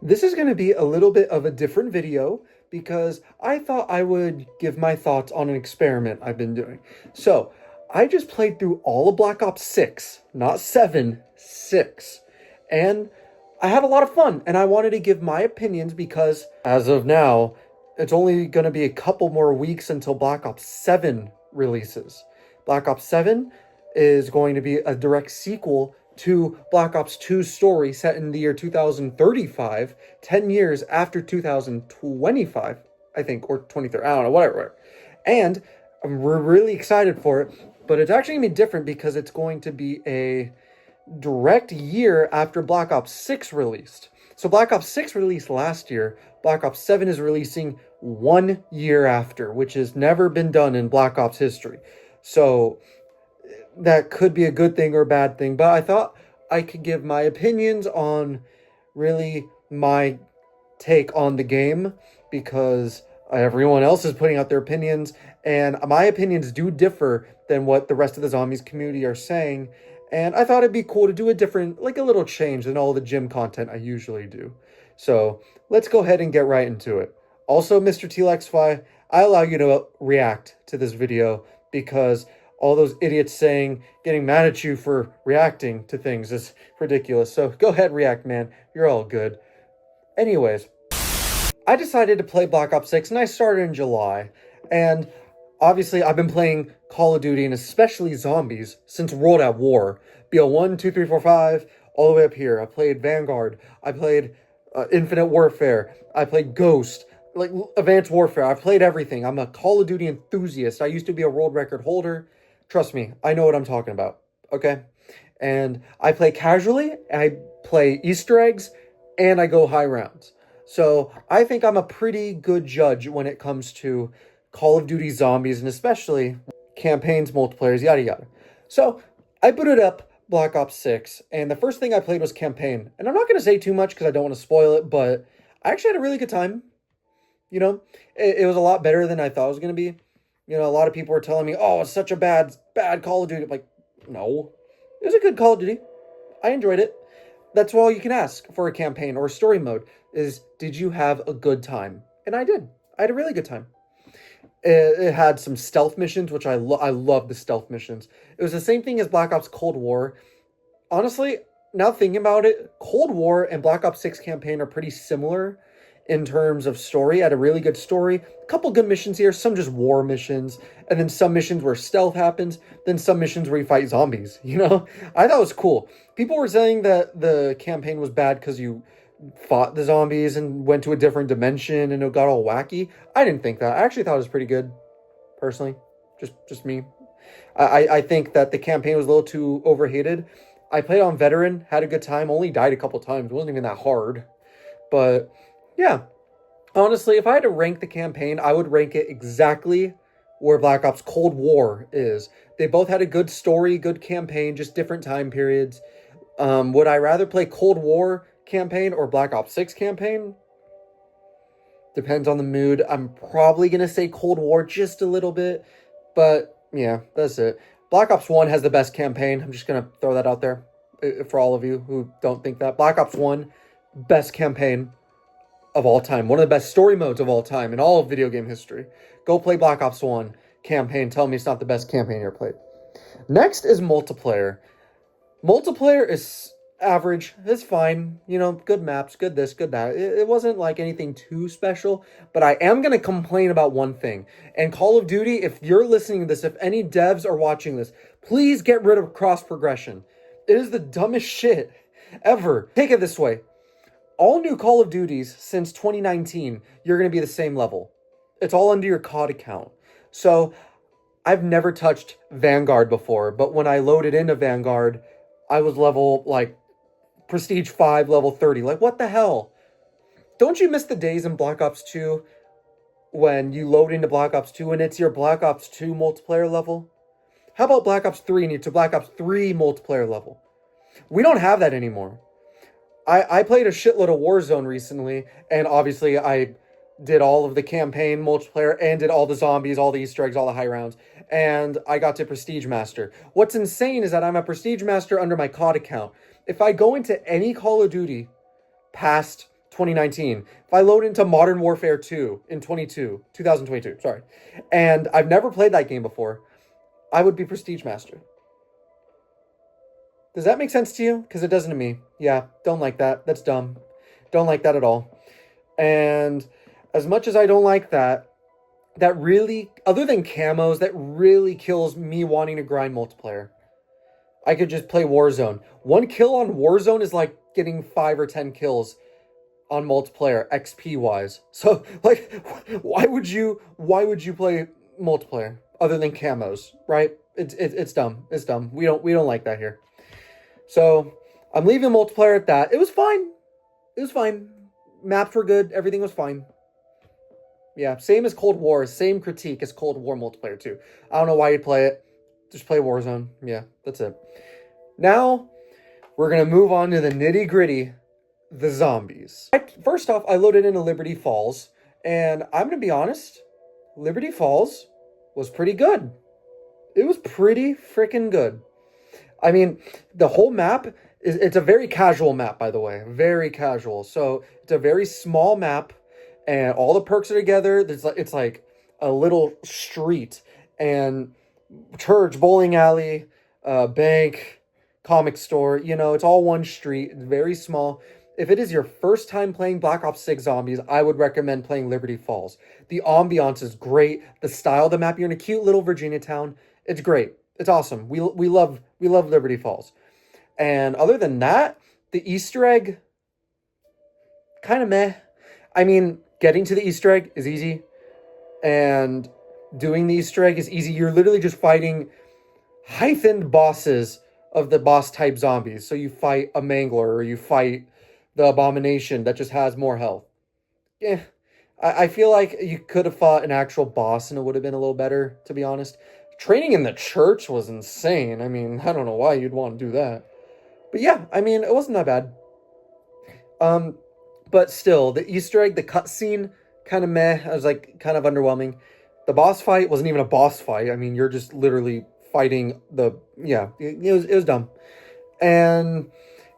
This is going to be a little bit of a different video because I thought I would give my thoughts on an experiment I've been doing. So, I just played through all of Black Ops 6, not 7, 6. And I had a lot of fun, and I wanted to give my opinions because, as of now, it's only going to be a couple more weeks until Black Ops 7 releases. Black Ops 7 is going to be a direct sequel to Black Ops 2's story set in the year 2035, 10 years after 2025, I think, or 23, I don't know, whatever. And we're really excited for it, but it's actually going to be different because it's going to be a direct year after Black Ops 6 released. So Black Ops 6 released last year, Black Ops 7 is releasing 1 year after, which has never been done in Black Ops history. So that could be a good thing or a bad thing, but I thought I could give my opinions on really my take on the game because everyone else is putting out their opinions, and my opinions do differ than what the rest of the zombies community are saying. And I thought it'd be cool to do a different, like a little change than all the gym content I usually do. So let's go ahead and get right into it. Also, Mr. TLXY, I allow you to react to this video because all those idiots getting mad at you for reacting to things is ridiculous. So go ahead, react, man. You're all good. Anyways, I decided to play Black Ops 6, and I started in July. And obviously, I've been playing Call of Duty, and especially zombies, since World at War. BO1, 2, 3, 4, 5, all the way up here. I played Vanguard. I played Infinite Warfare. I played Ghost. Like, Advanced Warfare. I've played everything. I'm a Call of Duty enthusiast. I used to be a world record holder. Trust me, I know what I'm talking about, okay? And I play casually, I play Easter eggs, and I go high rounds. So I think I'm a pretty good judge when it comes to Call of Duty Zombies, and especially campaigns, multiplayers, yada yada. So I booted up Black Ops 6, and the first thing I played was campaign. And I'm not going to say too much because I don't want to spoil it, but I actually had a really good time. It was a lot better than I thought it was going to be. A lot of people were telling me, oh, it's such a bad Call of Duty. I'm like, no, it was a good Call of Duty. I enjoyed it. That's all you can ask for a campaign or a story mode is, did you have a good time? And I did. I had a really good time. It had some stealth missions, which I love the stealth missions. It was the same thing as Black Ops Cold War. Honestly, now thinking about it, Cold War and Black Ops 6 campaign are pretty similar in terms of story. I had a really good story, a couple good missions here, some just war missions, and then some missions where stealth happens, then some missions where you fight zombies, I thought it was cool. People were saying that the campaign was bad because you fought the zombies and went to a different dimension and it got all wacky. I didn't think that. I actually thought it was pretty good, personally. Just me. I think that the campaign was a little too overhated. I played on veteran, had a good time, only died a couple times. It wasn't even that hard. But yeah, honestly, if I had to rank the campaign, I would rank it exactly where Black Ops Cold War is. They both had a good story, good campaign, just different time periods. Would I rather play Cold War campaign or Black Ops 6 campaign? Depends on the mood. I'm probably going to say Cold War just a little bit, but yeah, that's it. Black Ops 1 has the best campaign. I'm just going to throw that out there for all of you who don't think that. Black Ops 1, best campaign of all time. One of the best story modes of all time in all of video game history. Go play Black Ops 1 campaign. Tell me it's not the best campaign you ever played. Next is multiplayer. Multiplayer is average. It's fine. Good maps, good this, good that. It wasn't like anything too special, but I am going to complain about one thing. And Call of Duty, if you're listening to this, if any devs are watching this, please get rid of cross progression. It is the dumbest shit ever. Take it this way. All new Call of Duties since 2019, you're going to be the same level. It's all under your COD account. So I've never touched Vanguard before, but when I loaded into Vanguard, I was level, Prestige 5, level 30. Like, what the hell? Don't you miss the days in Black Ops 2 when you load into Black Ops 2 and it's your Black Ops 2 multiplayer level? How about Black Ops 3 and it's a Black Ops 3 multiplayer level? We don't have that anymore. I played a shitload of Warzone recently, and obviously I did all of the campaign multiplayer and did all the zombies, all the Easter eggs, all the high rounds, and I got to Prestige Master. What's insane is that I'm a Prestige Master under my COD account. If I go into any Call of Duty past 2019. If I load into Modern Warfare 2 in 2022, sorry, and I've never played that game before, I would be Prestige Master. Does that make sense to you? Because it doesn't to me. Yeah, don't like that. That's dumb. Don't like that at all. And as much as I don't like that, that really, other than camos, that really kills me wanting to grind multiplayer. I could just play Warzone. One kill on Warzone is like getting 5 or 10 kills on multiplayer, XP wise. So, like, why would you play multiplayer other than camos, right? It's dumb. It's dumb. We don't like that here. So I'm leaving multiplayer at that. It was fine. It was fine. Maps were good. Everything was fine. Yeah, same as Cold War. Same critique as Cold War multiplayer too. I don't know why you'd play it. Just play Warzone. Yeah, that's it. Now, we're going to move on to the nitty-gritty, the zombies. First off, I loaded into Liberty Falls, and I'm going to be honest, Liberty Falls was pretty good. It was pretty freaking good. I mean, the whole map, it's a very casual map, by the way. Very casual. So, it's a very small map, and all the perks are together. It's like a little street, and church, bowling alley, bank, comic store. You know, it's all one street. It's very small. If it is your first time playing Black Ops 6 Zombies, I would recommend playing Liberty Falls. The ambiance is great. The style of the map, you're in a cute little Virginia town. It's great. It's awesome. We love Liberty Falls. And other than that, the Easter egg, kind of meh. I mean, getting to the Easter egg is easy. And doing the Easter egg is easy. You're literally just fighting heightened bosses of the boss type zombies. So you fight a Mangler or you fight the Abomination that just has more health. Yeah. I feel like you could have fought an actual boss and it would have been a little better, to be honest. Training in the church was insane. I mean, I don't know why you'd want to do that. But yeah, I mean, it wasn't that bad. But still, the Easter egg, the cutscene, kind of meh. I was like, kind of underwhelming. The boss fight wasn't even a boss fight. I mean, you're just literally fighting it was dumb. And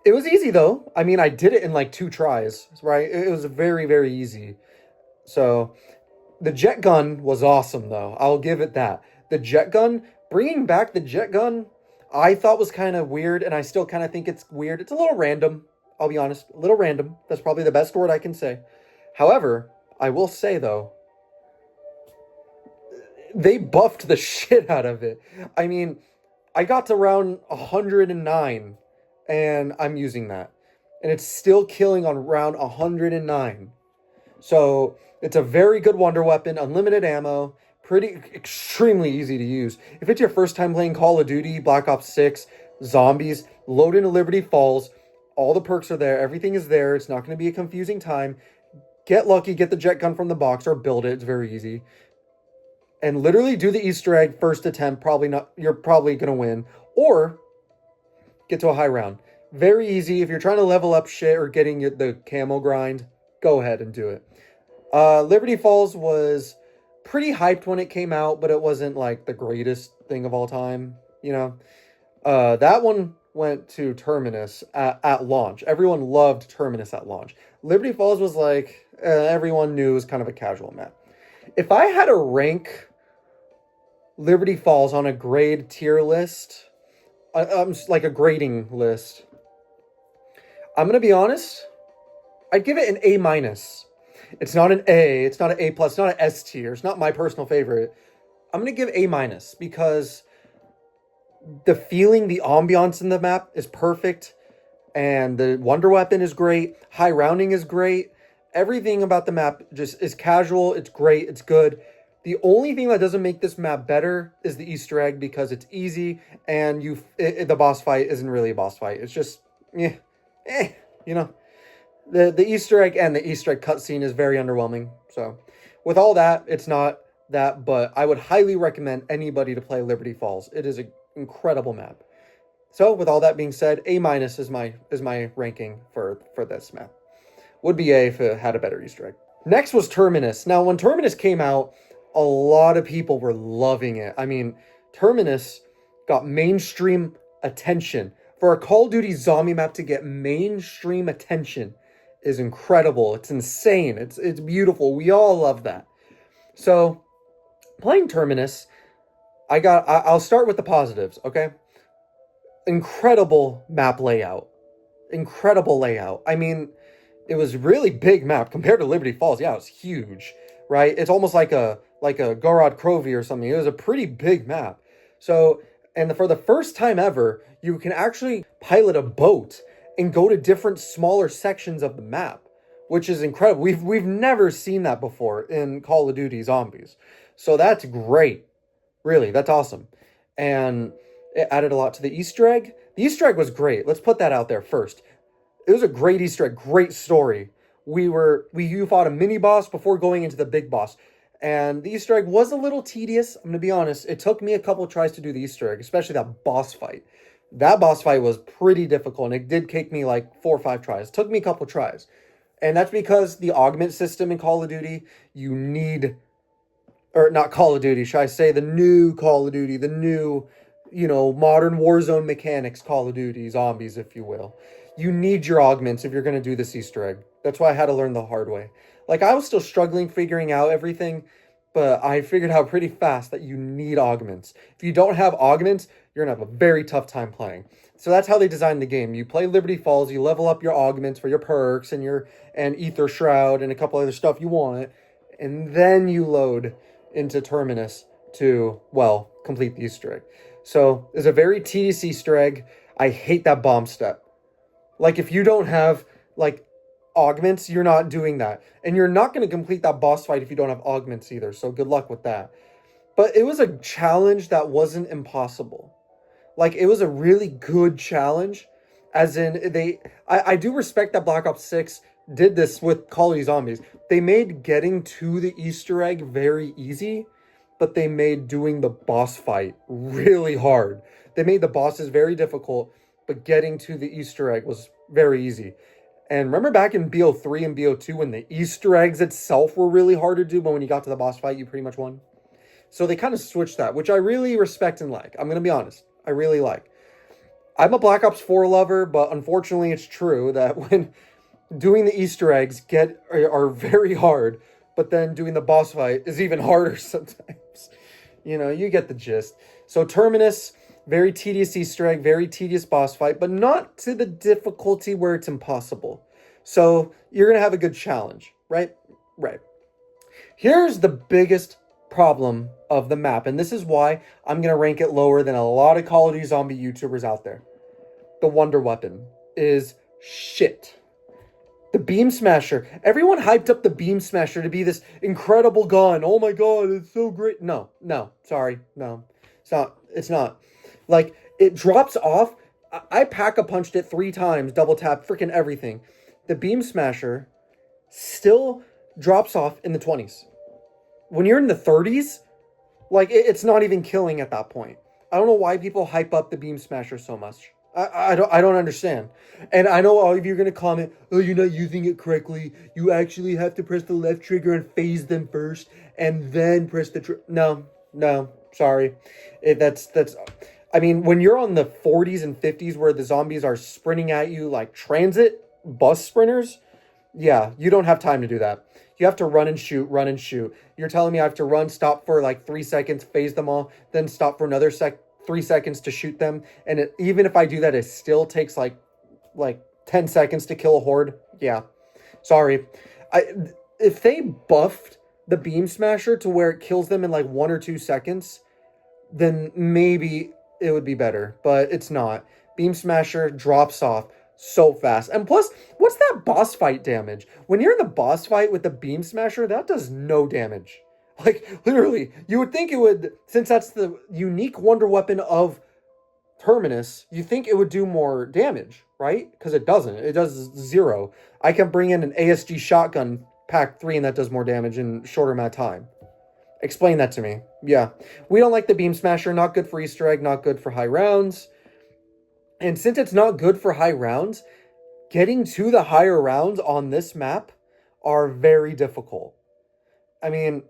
it was easy, though. I mean, I did it in like 2 tries, right? It was very, very easy. So, the jet gun was awesome, though. I'll give it that. The jet gun, bringing back the jet gun, I thought was kind of weird, and I still kind of think it's weird. It's a little random, I'll be honest. A little random. That's probably the best word I can say. However, I will say, though, they buffed the shit out of it. I mean, I got to round 109, and I'm using that. And it's still killing on round 109. So, it's a very good wonder weapon, unlimited ammo, extremely easy to use. If it's your first time playing Call of Duty, Black Ops 6, Zombies, load into Liberty Falls. All the perks are there. Everything is there. It's not going to be a confusing time. Get lucky, get the jet gun from the box, or build it. It's very easy. And literally do the Easter egg first attempt. You're probably going to win. Or get to a high round. Very easy. If you're trying to level up shit or getting the camo grind, go ahead and do it. Liberty Falls was pretty hyped when it came out, but it wasn't like the greatest thing of all time, you know. That one went to Terminus at launch. Everyone loved Terminus at launch. Liberty Falls was like, everyone knew it was kind of a casual map. If I had to rank Liberty Falls on a grade tier list, like a grading list, I'm going to be honest, I'd give it an A-. It's not an A, it's not an A+, it's not an S tier, it's not my personal favorite. I'm going to give A- because the feeling, the ambiance in the map is perfect, and the wonder weapon is great, high rounding is great, everything about the map just is casual, it's great, it's good. The only thing that doesn't make this map better is the Easter egg, because it's easy, and the boss fight isn't really a boss fight. It's just, you know. The Easter egg and the Easter egg cutscene is very underwhelming. So, with all that, it's not that, but I would highly recommend anybody to play Liberty Falls. It is an incredible map. So, with all that being said, A- is my ranking for this map. Would be A if it had a better Easter egg. Next was Terminus. Now, when Terminus came out, a lot of people were loving it. I mean, Terminus got mainstream attention. For a Call of Duty zombie map to get mainstream attention is incredible. It's insane. It's beautiful. We all love that. So playing Terminus, I'll start with the positives, okay? Incredible map layout. Incredible layout. I mean, it was really big map compared to Liberty Falls. Yeah, it was huge, right? It's almost like a Gorod Krovi or something. It was a pretty big map. So, and for the first time ever, you can actually pilot a boat and go to different smaller sections of the map, which is incredible. We've never seen that before in Call of Duty Zombies. So that's great. Really, that's awesome. And it added a lot to the Easter egg. The Easter egg was great. Let's put that out there first. It was a great Easter egg, great story. You fought a mini boss before going into the big boss. And the Easter egg was a little tedious. I'm gonna be honest. It took me a couple of tries to do the Easter egg, especially that boss fight. That boss fight was pretty difficult, and it did take me like 4 or 5 tries. It took me a couple tries. And that's because the augment system in Call of Duty, you need, or not Call of Duty, should I say the new Call of Duty, the new, modern Warzone mechanics, Call of Duty, zombies, if you will. You need your augments if you're going to do this Easter egg. That's why I had to learn the hard way. Like, I was still struggling figuring out everything, but I figured out pretty fast that you need augments. If you don't have augments, you're going to have a very tough time playing. So that's how they designed the game. You play Liberty Falls, you level up your augments for your perks and Ether Shroud and a couple other stuff you want, and then you load into Terminus to, well, complete the Easter egg. So it's a very tedious Easter egg. I hate that bomb step. Like, if you don't have, like, augments, you're not doing that. And you're not going to complete that boss fight if you don't have augments either. So good luck with that. But it was a challenge that wasn't impossible. Like, it was a really good challenge. As in, I do respect that Black Ops 6 did this with Call of Duty Zombies. They made getting to the Easter egg very easy, but they made doing the boss fight really hard. They made the bosses very difficult, but getting to the Easter egg was very easy. And remember back in BO3 and BO2 when the Easter eggs itself were really hard to do, but when you got to the boss fight, you pretty much won? So they kind of switched that, which I really respect and like. I'm going to be honest. I really like. I'm a Black Ops 4 lover, but unfortunately it's true that when doing the Easter eggs are very hard, but then doing the boss fight is even harder sometimes. You get the gist. So Terminus, very tedious Easter egg, very tedious boss fight, but not to the difficulty where it's impossible. So you're going to have a good challenge, right? Right. Here's the biggest problem of the map, and this is why I'm going to rank it lower than a lot of Call of Duty zombie YouTubers out there. The Wonder Weapon is shit. The Beam Smasher. Everyone hyped up the Beam Smasher to be this incredible gun. Oh my god, it's so great. No, sorry, no. It's not. Like, it drops off. I pack-a-punched it 3 times, double tap, freaking everything. The Beam Smasher still drops off in the 20s. When you're in the 30s, like, it's not even killing at that point. I don't know why people hype up the Beam Smasher so much. I don't understand. And I know all of you are going to comment, oh, you're not using it correctly. You actually have to press the left trigger and phase them first, and then press the No, sorry. I mean, when you're on the 40s and 50s where the zombies are sprinting at you like transit bus sprinters, yeah, you don't have time to do that. You have to run and shoot, run and shoot. You're telling me I have to run, stop for like 3 seconds, phase them all, then stop for another 3 seconds to shoot them. And even if I do that, it still takes like 10 seconds to kill a horde. Yeah, sorry. If they buffed the Beam Smasher to where it kills them in like 1 or 2 seconds, then maybe it would be better, but it's not. Beam Smasher drops off so fast. And plus, what's that boss fight damage? When you're in the boss fight with the Beam Smasher, that does no damage. Like, literally, you would think it would, since that's the unique wonder weapon of Terminus, you think it would do more damage, right? Because it doesn't. It does 0. I can bring in an ASG shotgun pack 3 and that does more damage in a shorter amount of time. Explain that to me. Yeah. We don't like the Beam Smasher. Not good for Easter egg. Not good for high rounds. And since it's not good for high rounds, getting to the higher rounds on this map are very difficult. I mean,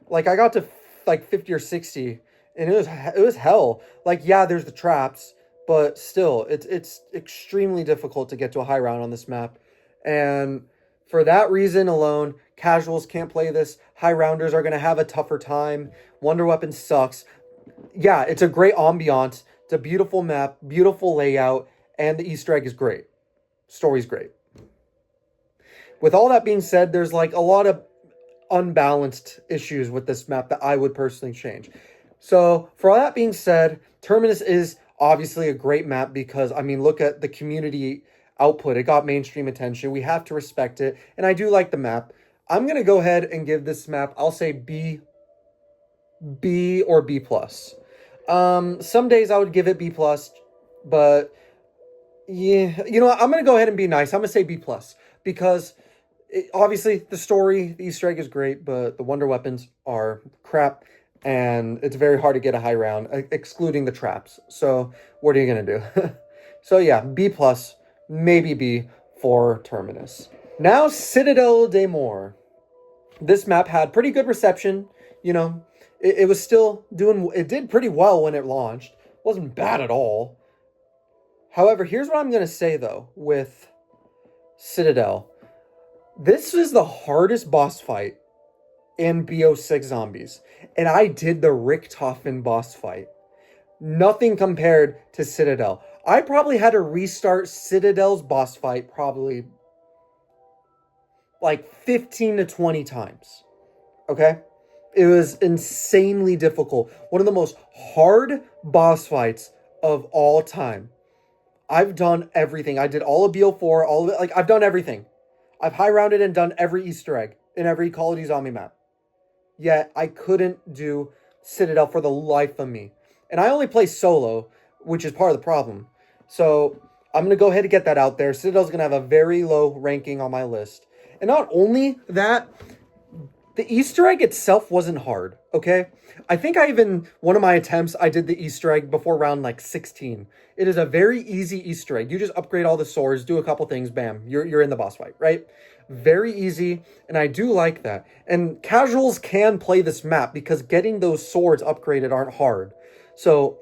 like, I got to like 50 or 60 and it was hell. Like, yeah, there's the traps, but still it's extremely difficult to get to a high round on this map. And For that reason alone, casuals can't play this. High rounders are going to have a tougher time. Wonder Weapon sucks. Yeah, it's a great ambiance. It's a beautiful map, beautiful layout, and the Easter egg is great. Story's great. With all that being said, there's like a lot of unbalanced issues with this map that I would personally change. So, for all that being said, Terminus is obviously a great map because, I mean, look at the community output. It got mainstream attention. We have to respect it. And I do like the map. I'm going to go ahead and give this map, I'll say B or B plus. Some days I would give it B plus, but yeah, you know what? I'm going to go ahead and be nice. I'm going to say B plus because obviously the story, the Easter egg is great, but the wonder weapons are crap, and it's very hard to get a high round, excluding the traps. So what are you gonna do? So yeah, B plus, maybe B for Terminus. Now Citadel de Mor. This map had pretty good reception. You know, it was still doing. It did pretty well when it launched. Wasn't bad at all. However, here's what I'm gonna say though with Citadel. This is the hardest boss fight in BO6 Zombies. And I did the Richtofen boss fight. Nothing compared to Citadel. I probably had to restart Citadel's boss fight probably like 15 to 20 times. Okay? It was insanely difficult. One of the most hard boss fights of all time. I've done everything. I did all of BO4, all of it. Like, I've done everything. I've high rounded and done every Easter egg in every Call of Duty Zombie map. Yet I couldn't do Citadel for the life of me. And I only play solo, which is part of the problem. So I'm going to go ahead and get that out there. Citadel's going to have a very low ranking on my list. And not only that, the Easter egg itself wasn't hard, okay? I think one of my attempts, I did the Easter egg before round like 16. It is a very easy Easter egg. You just upgrade all the swords, do a couple things, bam, you're in the boss fight, right? Very easy, and I do like that. And casuals can play this map because getting those swords upgraded aren't hard. So,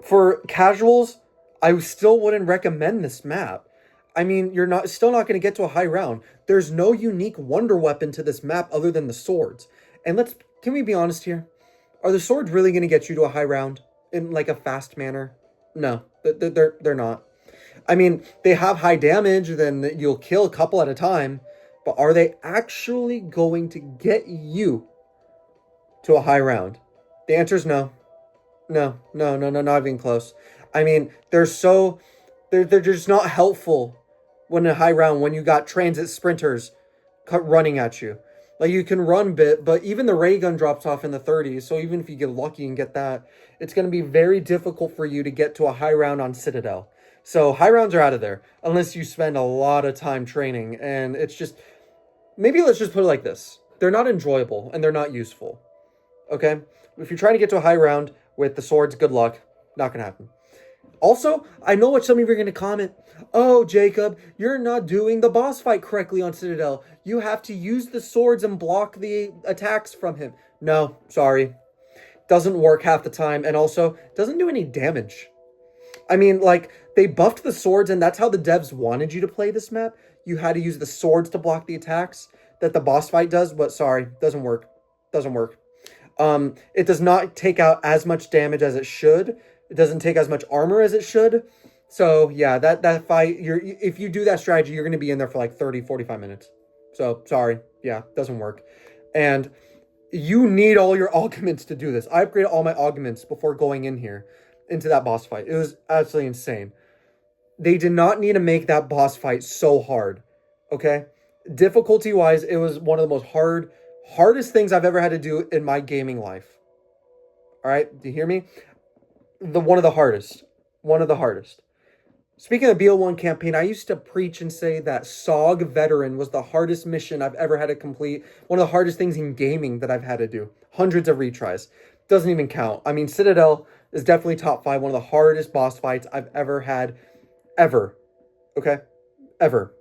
for casuals, I still wouldn't recommend this map. I mean, you're still not going to get to a high round. There's no unique wonder weapon to this map other than the swords. And can we be honest here? Are the swords really going to get you to a high round in like a fast manner? No, they're not. I mean, they have high damage, then you'll kill a couple at a time, but are they actually going to get you to a high round? The answer is no. No, not even close. I mean, they're just not helpful when a high round, when you got transit sprinters running at you. Like, you can run bit, but even the ray gun drops off in the 30s, so even if you get lucky and get that, it's going to be very difficult for you to get to a high round on Citadel. So high rounds are out of there, unless you spend a lot of time training, and it's just, maybe let's just put it like this. They're not enjoyable, and they're not useful, okay? If you're trying to get to a high round with the swords, good luck. Not gonna happen. Also, I know what some of you are going to comment. Oh, Jacob, you're not doing the boss fight correctly on Citadel. You have to use the swords and block the attacks from him. No, sorry. Doesn't work half the time, and also doesn't do any damage. I mean, like, they buffed the swords, and that's how the devs wanted you to play this map. You had to use the swords to block the attacks that the boss fight does, but sorry, doesn't work. Doesn't work. It does not take out as much damage as it should. It doesn't take as much armor as it should. So, yeah, that fight, if you do that strategy, you're going to be in there for like 30, 45 minutes. So, sorry. Yeah, doesn't work. And you need all your augments to do this. I upgraded all my augments before going in here into that boss fight. It was absolutely insane. They did not need to make that boss fight so hard. Okay? Difficulty-wise, it was one of the most hardest things I've ever had to do in my gaming life. All right? Do you hear me? One of the hardest. One of the hardest. Speaking of the BO1 campaign, I used to preach and say that SOG Veteran was the hardest mission I've ever had to complete. One of the hardest things in gaming that I've had to do. Hundreds of retries. Doesn't even count. I mean, Citadel is definitely top 5. One of the hardest boss fights I've ever had. Ever. Okay? Ever.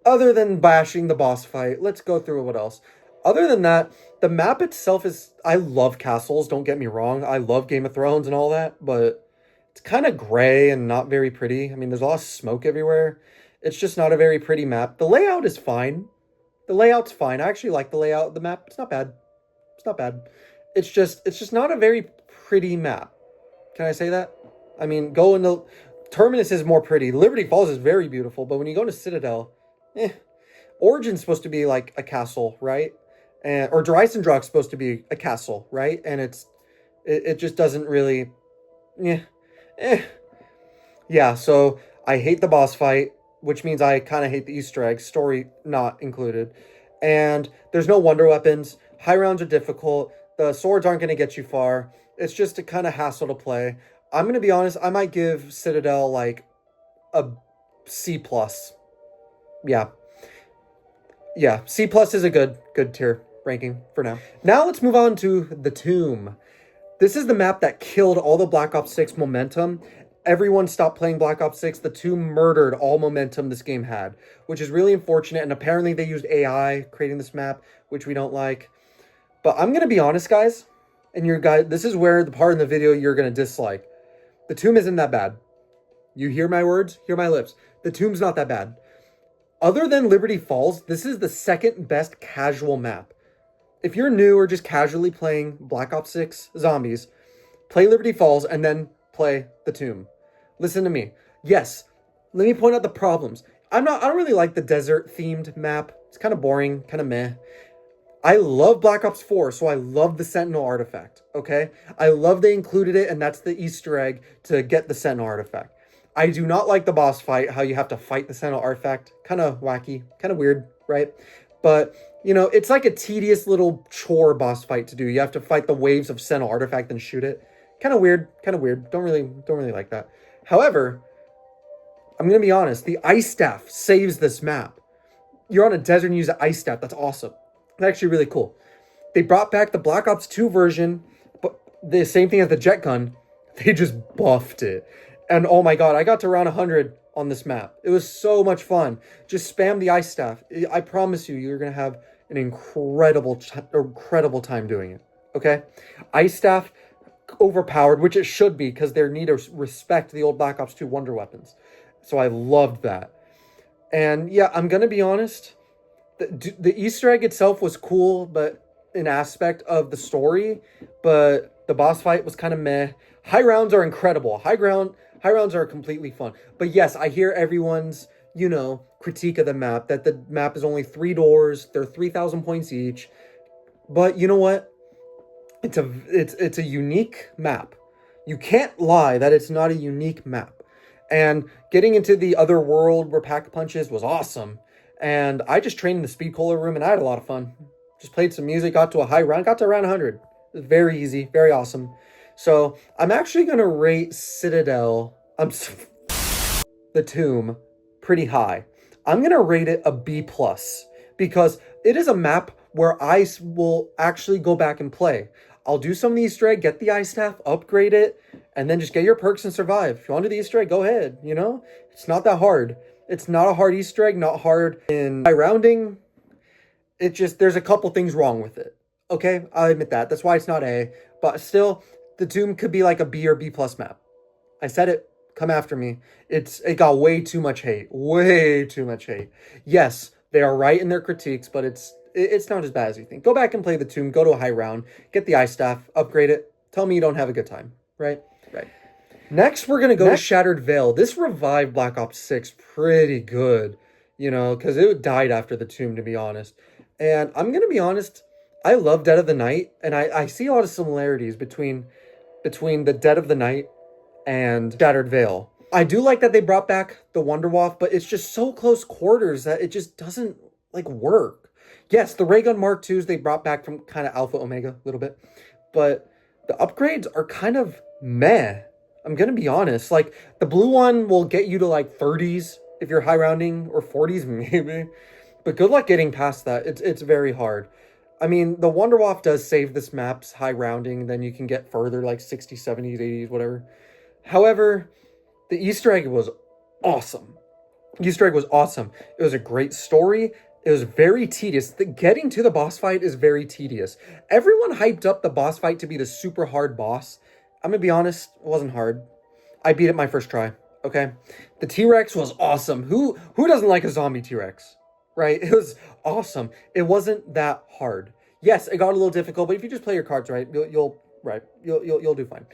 Other than bashing the boss fight, let's go through what else. Other than that, the map itself is... I love castles, don't get me wrong. I love Game of Thrones and all that, but it's kind of gray and not very pretty. I mean, there's a lot of smoke everywhere. It's just not a very pretty map. The layout is fine. The layout's fine. I actually like the layout of the map. It's not bad. It's not bad. It's just not a very pretty map. Can I say that? I mean, go into Terminus is more pretty. Liberty Falls is very beautiful, but when you go to Citadel, Origin's supposed to be like a castle, right? And or Dreisendracht's supposed to be a castle, right? And it just doesn't really, yeah, yeah. So I hate the boss fight, which means I kind of hate the Easter eggs, story not included, and there's no wonder weapons. High rounds are difficult. The swords aren't going to get you far. It's just a kind of hassle to play. I'm going to be honest. I might give Citadel like a C plus. Yeah. Yeah, C plus is a good tier ranking for now. Now let's move on to the Tomb. This is the map that killed all the Black Ops 6 momentum. Everyone stopped playing Black Ops 6. The Tomb murdered all momentum this game had, which is really unfortunate. And apparently they used AI creating this map, which we don't like. But I'm going to be honest, guys. And this is where the part in the video you're going to dislike. The Tomb isn't that bad. You hear my words? Hear my lips. The Tomb's not that bad. Other than Liberty Falls, this is the second best casual map. If you're new or just casually playing Black Ops 6 Zombies, play Liberty Falls and then play The Tomb. Listen to me. Yes, let me point out the problems. I don't really like the desert themed map. It's kind of boring, kind of meh. I love Black Ops 4, so I love the Sentinel artifact, okay? I love they included it, and that's the Easter egg to get the Sentinel artifact. I do not like the boss fight, how you have to fight the Sentinel artifact. Kind of wacky, kind of weird, right? But, you know, it's like a tedious little chore boss fight to do. You have to fight the waves of Sentinel artifact and shoot it. Kind of weird, kind of weird. Don't really like that. However, I'm going to be honest. The Ice Staff saves this map. You're on a desert and you use an Ice Staff. That's awesome. That's actually really cool. They brought back the Black Ops 2 version, but the same thing as the jet gun. They just buffed it. And oh my god, I got to round 100 on this map. It was so much fun. Just spam the Ice Staff. I promise you, you're going to have an incredible time doing it. Okay? Ice Staff, overpowered, which it should be, because they need to respect the old Black Ops 2 Wonder Weapons. So I loved that. And yeah, I'm going to be honest. The Easter egg itself was cool, but an aspect of the story. But the boss fight was kind of meh. High rounds are incredible. High rounds are completely fun. But yes, I hear everyone's, critique of the map, that the map is only 3 doors. They're 3,000 points each. But you know what? It's a unique map. You can't lie that it's not a unique map. And getting into the other world where Pack Punches was awesome. And I just trained in the Speed Cola room and I had a lot of fun. Just played some music, got to a high round, got to around 100. It was very easy, very awesome. So I'm actually going to rate Citadel, the Tomb, pretty high. I'm going to rate it a B+, because it is a map where I will actually go back and play. I'll do some of the Easter egg, get the Ice Staff, upgrade it, and then just get your perks and survive. If you want to do the Easter egg, go ahead, It's not that hard. It's not a hard Easter egg, not hard in high rounding. There's a couple things wrong with it. Okay, I admit that. That's why it's not A. But still, the Tomb could be like a B or B+ map. I said it. Come after me. It got way too much hate. Way too much hate. Yes, they are right in their critiques, but it's not as bad as you think. Go back and play the Tomb. Go to a high round. Get the Ice Staff. Upgrade it. Tell me you don't have a good time. Right? Right. Next, we're going to go to Shattered Veil. This revived Black Ops 6 pretty good, because it died after the Tomb, to be honest. And I'm going to be honest, I love Dead of the Night, and I see a lot of similarities between the Dead of the Night and Shattered Veil. I do like that they brought back the Wonderwaff, but it's just so close quarters that it just doesn't, work. Yes, the Ray Gun Mark IIs they brought back from kind of Alpha Omega a little bit, but the upgrades are kind of meh. I'm going to be honest. The blue one will get you to 30s if you're high rounding, or 40s maybe. But good luck getting past that. It's very hard. I mean, the Wonderwaff does save this map's high rounding. Then you can get further, 60s, 70s, 80s, whatever. However, the Easter egg was awesome. Easter egg was awesome. It was a great story. It was very tedious. Getting to the boss fight is very tedious. Everyone hyped up the boss fight to be the super hard boss. I'm going to be honest, it wasn't hard. I beat it my first try. Okay, the T-Rex was awesome. Who doesn't like a zombie T-Rex, right? It was awesome. It wasn't that hard. Yes, it got a little difficult, but if you just play your cards right, you'll do fine.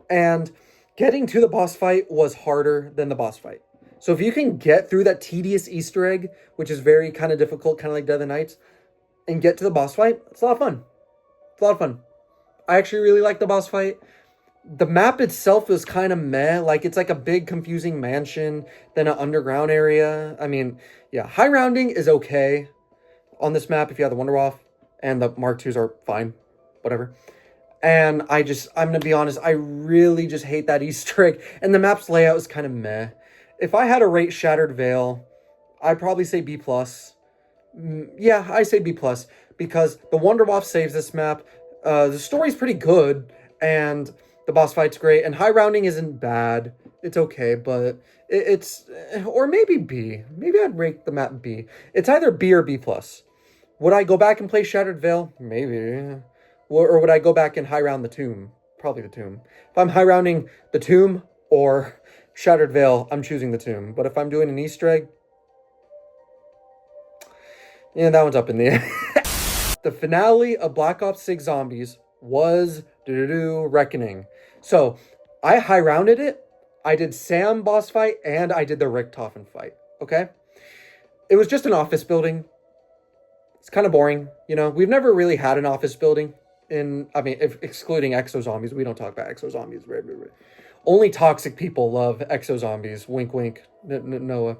And getting to the boss fight was harder than the boss fight. So if you can get through that tedious Easter egg, which is very kind of difficult, kind of like Dead of the Nights, and get to the boss fight, it's a lot of fun. It's a lot of fun. I actually really like the boss fight. The map itself is kind of meh. Like, it's like a big confusing mansion, then an underground area. I mean, yeah, high rounding is okay on this map if you have the Wonder Waff, and the Mark IIs are fine. Whatever. And I'm gonna be honest, I really just hate that Easter egg. And the map's layout is kind of meh. If I had to rate Shattered Veil, I'd probably say B+. Yeah, I say B+, because the Wonder Waff saves this map. The story's pretty good, and the boss fight's great, and high rounding isn't bad. It's okay, but it's... Or maybe B. Maybe I'd rate the map B. It's either B or B+. Would I go back and play Shattered Veil? Maybe. Or would I go back and high round the Tomb? Probably the Tomb. If I'm high rounding the Tomb or Shattered Veil, I'm choosing the Tomb. But if I'm doing an Easter egg, yeah, that one's up in the air. The finale of Black Ops 6 Zombies was Reckoning. So I high rounded it. I did Sam boss fight and I did the Richtofen fight. Okay? It was just an office building. It's kind of boring. You know, we've never really had an office building if excluding exo zombies. We don't talk about exo zombies. Only toxic people love exo zombies. Wink, wink. Noah.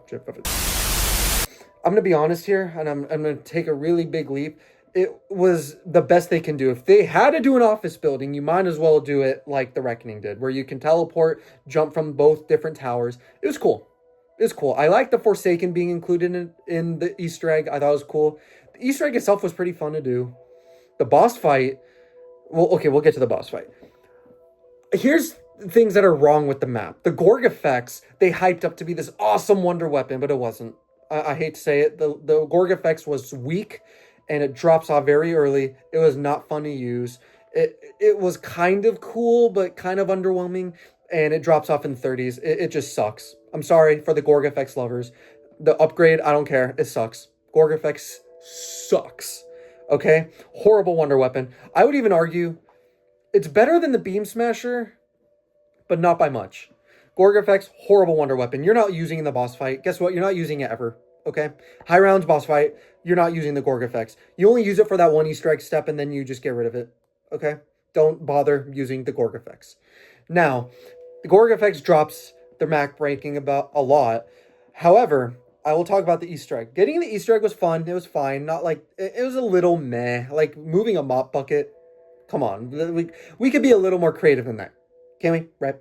I'm gonna be honest here, and I'm gonna take a really big leap. It was the best they can do. If they had to do an office building, you might as well do it like the Reckoning did, where you can teleport, jump from both different towers. It was cool. It was cool. I like the Forsaken being included in the Easter egg. I thought it was cool. The Easter egg itself was pretty fun to do. The boss fight... Well, okay, we'll get to the boss fight. Here's things that are wrong with the map. The Gorg effects, they hyped up to be this awesome wonder weapon, but it wasn't. I hate to say it. The Gorg effects was weak, and it drops off very early. It was not fun to use. It was kind of cool, but kind of underwhelming, and it drops off in the 30s. It just sucks. I'm sorry for the Gorg effects lovers. The upgrade, I don't care. It sucks. Gorg effects sucks. Okay? Horrible wonder weapon. I would even argue it's better than the Beam Smasher, but not by much. Gorg effects, horrible wonder weapon. You're not using it in the boss fight. Guess what? You're not using it ever. Okay? High rounds, boss fight, you're not using the Gorg effects. You only use it for that one Easter egg step, and then you just get rid of it. Okay? Don't bother using the Gorg effects. Now, the Gorg effects drops the map ranking about a lot. However, I will talk about the Easter egg. Getting the Easter egg was fun. It was fine. Not like... It was a little meh. Like, moving a mop bucket. Come on. We could be a little more creative than that. Can we? Right?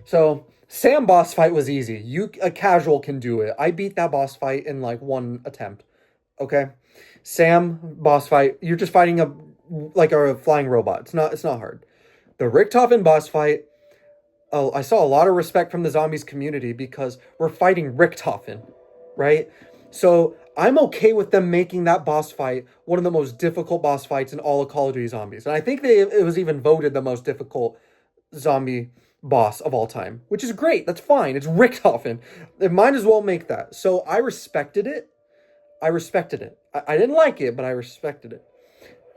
So, Sam boss fight was easy. A casual can do it. I beat that boss fight in, like, one attempt. Okay? Sam boss fight. You're just fighting a flying robot. It's not hard. The Richtofen boss fight... Oh, I saw a lot of respect from the zombies community because we're fighting Richtofen. Right? So I'm okay with them making that boss fight one of the most difficult boss fights in all of Call of Duty Zombies. And I think it was even voted the most difficult zombie boss of all time, which is great. That's fine. It's Richtofen. They might as well make that. So I respected it. I didn't like it, but I respected it.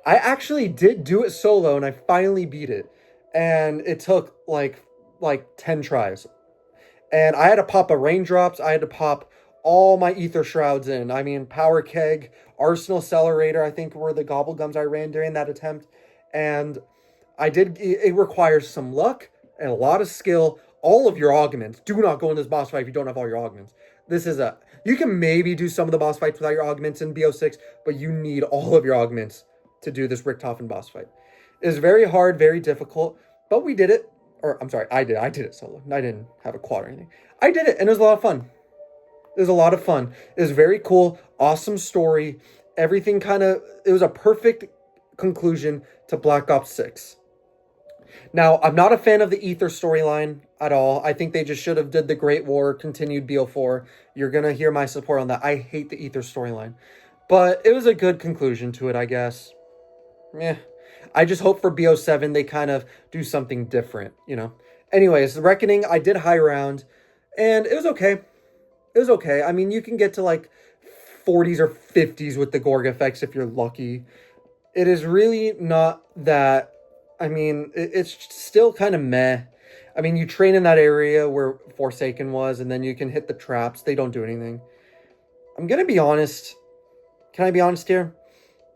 I actually did do it solo, and I finally beat it. And it took like 10 tries. And I had to pop a raindrops. I had to pop all my ether shrouds in. I mean, power keg, arsenal accelerator, I think were the gobble gums I ran during that attempt. And it requires some luck and a lot of skill. All of your augments. Do not go in this boss fight if you don't have all your augments. You can maybe do some of the boss fights without your augments in BO6, but you need all of your augments to do this Richtofen boss fight. It was very hard, very difficult, but we did it. Or, I'm sorry, I did it solo. I didn't have a quad or anything. I did it, and it was a lot of fun. It was a lot of fun. It was very cool. Awesome story. Everything it was a perfect conclusion to Black Ops 6. Now, I'm not a fan of the Ether storyline at all. I think they just should have did the Great War, continued BO4. You're going to hear my support on that. I hate the Ether storyline. But it was a good conclusion to it, I guess. Yeah. I just hope for BO7 they kind of do something different, you know. Anyways, the Reckoning, I did high round. And it was okay. It was okay. I mean, you can get to like 40s or 50s with the Gorg effects if you're lucky. It is really not that. I mean, it's still kind of meh. I mean, you train in that area where Forsaken was, and then you can hit the traps. They don't do anything. I'm gonna be honest. Can I be honest here?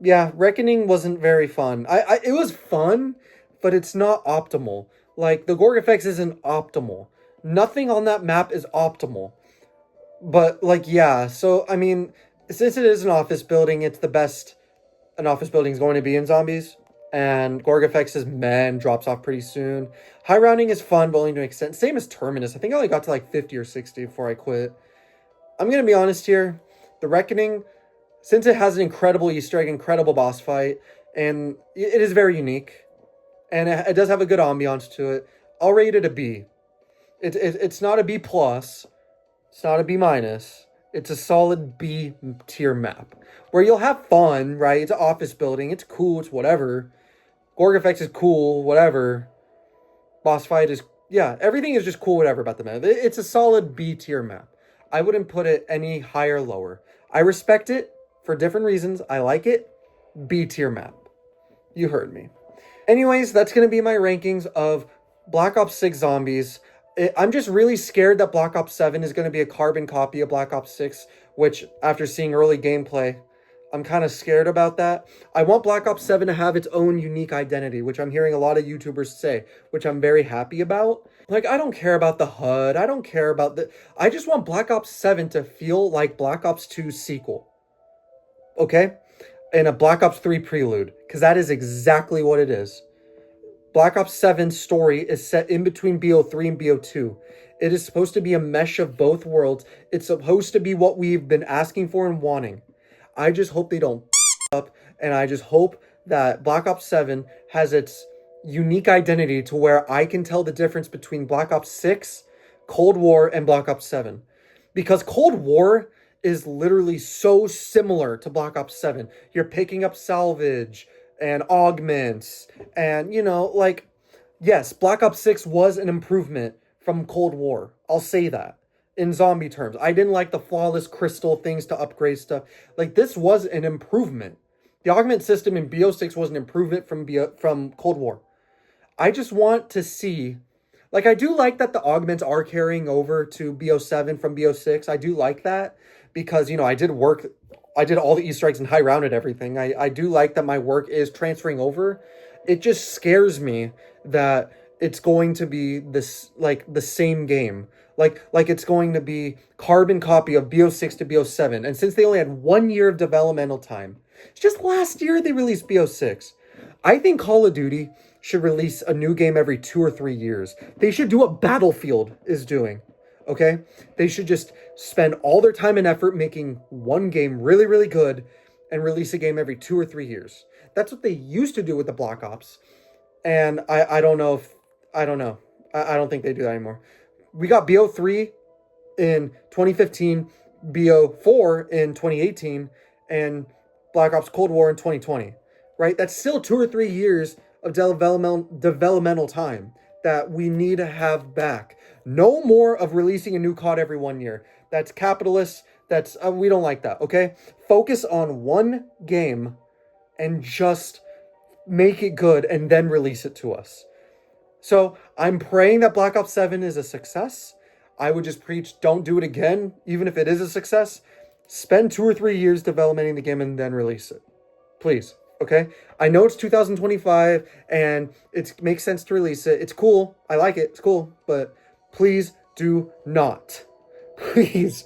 Yeah, Reckoning wasn't very fun. It was fun, but it's not optimal. Like the Gorg effects isn't optimal. Nothing on that map is optimal. But like, yeah. So I mean, since it is an office building, it's the best an office building is going to be in zombies. And Gorg effects is meh and drops off pretty soon. High rounding is fun, but only to an extent. Same as Terminus. I think I only got to like 50 or 60 before I quit. I'm gonna be honest here. The Reckoning, since it has an incredible Easter egg, incredible boss fight, and it is very unique, and it does have a good ambiance to it, I'll rate it a B. It's not a B plus. It's not a B minus. It's a solid B tier map where you'll have fun, right? It's an office building. It's cool. It's whatever. Gorg effects is cool. Whatever. Boss fight is, yeah. Everything is just cool. Whatever about the map. It's a solid B tier map. I wouldn't put it any higher or lower. I respect it for different reasons. I like it. B tier map. You heard me. Anyways, that's gonna be my rankings of Black Ops 6 Zombies. I'm just really scared that Black Ops 7 is going to be a carbon copy of Black Ops 6, which, after seeing early gameplay, I'm kind of scared about that. I want Black Ops 7 to have its own unique identity, which I'm hearing a lot of YouTubers say, which I'm very happy about. Like, I don't care about the HUD. I don't care about the... I just want Black Ops 7 to feel like Black Ops 2's sequel. Okay? And a Black Ops 3 prelude, because that is exactly what it is. Black Ops 7's story is set in between BO3 and BO2. It is supposed to be a mesh of both worlds. It's supposed to be what we've been asking for and wanting. I just hope they don't up, and I just hope that Black Ops 7 has its unique identity to where I can tell the difference between Black Ops 6, Cold War, and Black Ops 7. Because Cold War is literally so similar to Black Ops 7. You're picking up salvage and augments, and like, yes, Black Ops 6 was an improvement from Cold War. I'll say that in zombie terms. I didn't like the flawless crystal things to upgrade stuff. Like, this was an improvement. The augment system in BO6 was an improvement from Cold War. I just want to see, like, I do like that the augments are carrying over to BO7 from BO6. I do like that because, I did all the Easter eggs and high rounded everything. I do like that my work is transferring over. It just scares me that it's going to be this, like, the same game. Like it's going to be carbon copy of BO6 to BO7. And since they only had 1 year of developmental time, it's just last year they released BO6. I think Call of Duty should release a new game every 2 or 3 years. They should do what Battlefield is doing. Okay? They should just spend all their time and effort making one game really, really good and release a game every 2 or 3 years. That's what they used to do with the Black Ops. And I don't know if... I don't know. I don't think they do that anymore. We got BO3 in 2015, BO4 in 2018, and Black Ops Cold War in 2020. Right? That's still 2 or 3 years of developmental time that we need to have back. No more of releasing a new COD every 1 year. That's capitalist. That's we don't like that, okay? Focus on one game and just make it good and then release it to us. So I'm praying that Black Ops 7 is a success. I would just preach, don't do it again, even if it is a success. Spend 2 or 3 years developing the game and then release it. Please. Okay, I know it's 2025 and it makes sense to release it. It's cool. I like it. It's cool. But please do not, please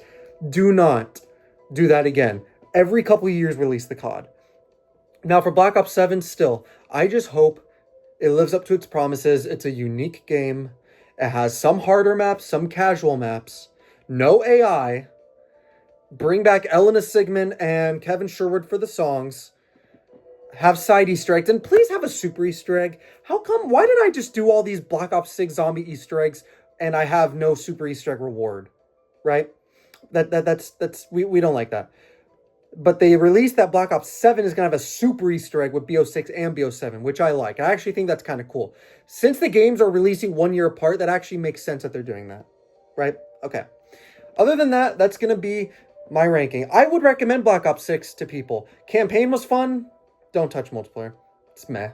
do not do that again. Every couple of years, release the COD. Now for Black Ops 7, still, I just hope it lives up to its promises. It's a unique game. It has some harder maps, some casual maps. No AI. Bring back Elena Sigmund and Kevin Sherwood for the songs. Have side Easter eggs, and please have a super Easter egg. How come? Why did I just do all these Black Ops 6 zombie Easter eggs and I have no super Easter egg reward? Right? That's we don't like that. But they released that Black Ops 7 is gonna have a super Easter egg with BO6 and BO7, which I like. I actually think that's kind of cool. Since the games are releasing 1 year apart, that actually makes sense that they're doing that. Right? Okay. Other than that, that's going to be my ranking. I would recommend Black Ops 6 to people. Campaign was fun. Don't touch multiplayer. It's meh.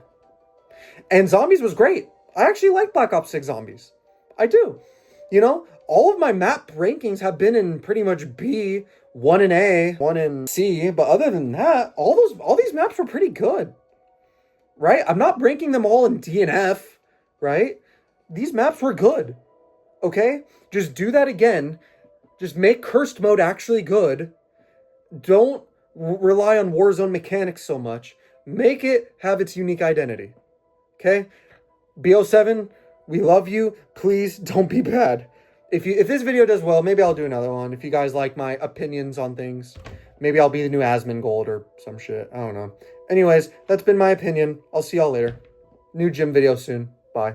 And Zombies was great. I actually like Black Ops 6 Zombies. I do. You know, all of my map rankings have been in pretty much B, one in A, one in C, but other than that, all these maps were pretty good. Right? I'm not ranking them all in D and F, right? These maps were good. Okay? Just do that again. Just make cursed mode actually good. Don't rely on Warzone mechanics so much. Make it have its unique identity. Okay? BO7, we love you. Please don't be bad. If this video does well, maybe I'll do another one. If you guys like my opinions on things, maybe I'll be the new Asmongold or some shit. I don't know. Anyways, that's been my opinion. I'll see y'all later. New gym video soon. Bye.